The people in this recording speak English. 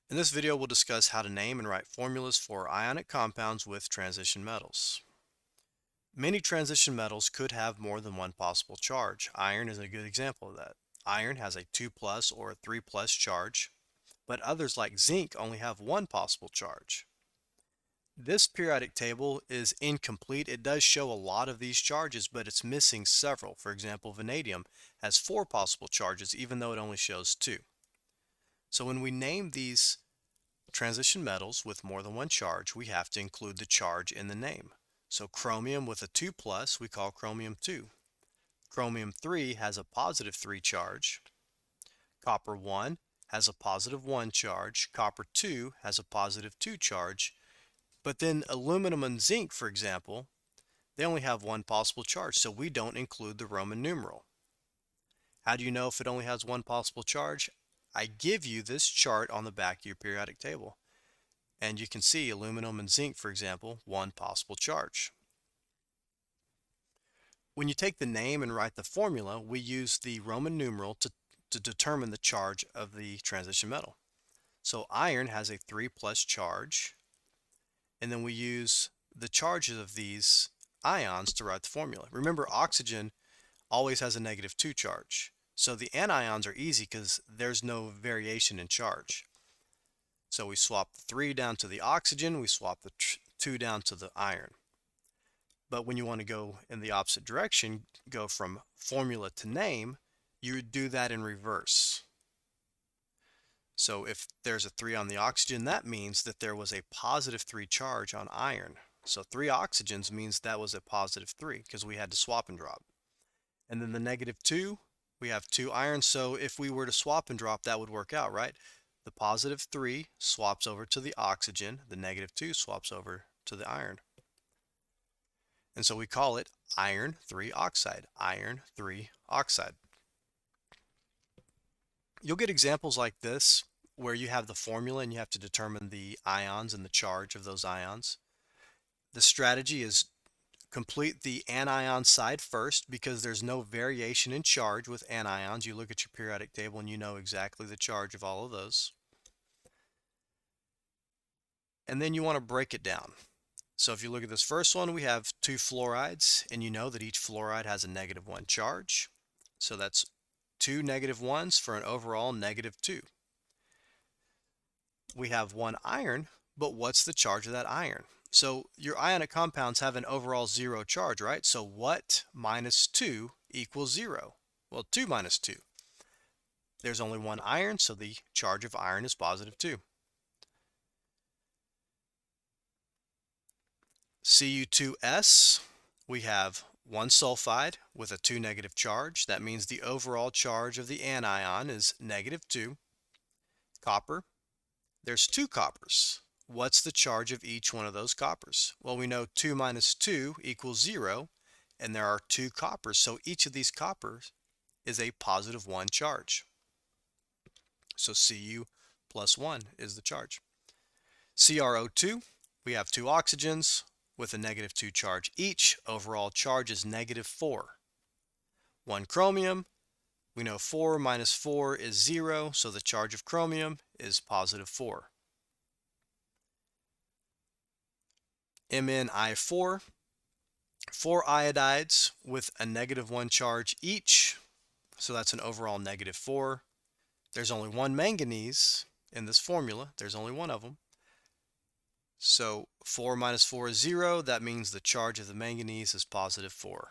In this video, we'll discuss how to name and write formulas for ionic compounds with transition metals. Many transition metals could have more than one possible charge. Iron is a good example of that. Iron has a 2 plus or a 3 plus charge, but others like zinc only have one possible charge. This periodic table is incomplete. It does show a lot of these charges, but it's missing several. For example, vanadium has 4 possible charges, even though it only shows 2. So when we name these transition metals with more than one charge, we have to include the charge in the name. So chromium with a 2 plus, we call chromium 2. Chromium 3 has a positive 3 charge. Copper 1 has a positive 1 charge. Copper 2 has a positive 2 charge. But then aluminum and zinc, for example, they only have one possible charge, so we don't include the Roman numeral. How do you know if it only has one possible charge? I give you this chart on the back of your periodic table. And you can see aluminum and zinc, for example, one possible charge. When you take the name and write the formula, we use the Roman numeral to determine the charge of the transition metal. So iron has a 3 plus charge, and then we use the charges of these ions to write the formula. Remember, oxygen always has a negative 2 charge. So the anions are easy because there's no variation in charge. So we swap the 3 down to the oxygen, we swap the 2 down to the iron. But when you want to go in the opposite direction, go from formula to name, you would do that in reverse. So if there's a 3 on the oxygen, that means that there was a positive 3 charge on iron. So 3 oxygens means that was a positive 3 because we had to swap and drop. And then the negative 2, we have 2 iron. So if we were to swap and drop, that would work out, right? The positive 3 swaps over to the oxygen, the negative 2 swaps over to the iron. And so we call it iron 3 oxide, iron 3 oxide. You'll get examples like this where you have the formula and you have to determine the ions and the charge of those ions. The strategy is complete the anion side first because there's no variation in charge with anions. You look at your periodic table and you know exactly the charge of all of those. And then you want to break it down. So if you look at this first one, we have 2 fluorides, and you know that each fluoride has a negative 1 charge. So that's 2 negative 1s for an overall negative 2. We have 1 iron, but what's the charge of that iron? So your ionic compounds have an overall 0 charge, right? So what minus 2 equals 0? Well, 2 minus 2. There's only 1 iron, so the charge of iron is positive 2. Cu2S, we have 1 sulfide with a 2 negative charge. That means the overall charge of the anion is negative 2. Copper, there's 2 coppers. What's the charge of each one of those coppers? Well, we know 2 minus 2 equals 0, and there are 2 coppers, so each of these coppers is a positive 1 charge. So Cu plus 1 is the charge. CrO2, we have 2 oxygens with a negative 2 charge each. Overall charge is negative 4. 1 chromium, we know 4 minus 4 is 0, so the charge of chromium is positive 4. MnI4, 4 iodides with a negative 1 charge each, so that's an overall negative 4. There's only 1 manganese in this formula. There's only one of them. So 4 minus 4 is 0. That means the charge of the manganese is positive 4.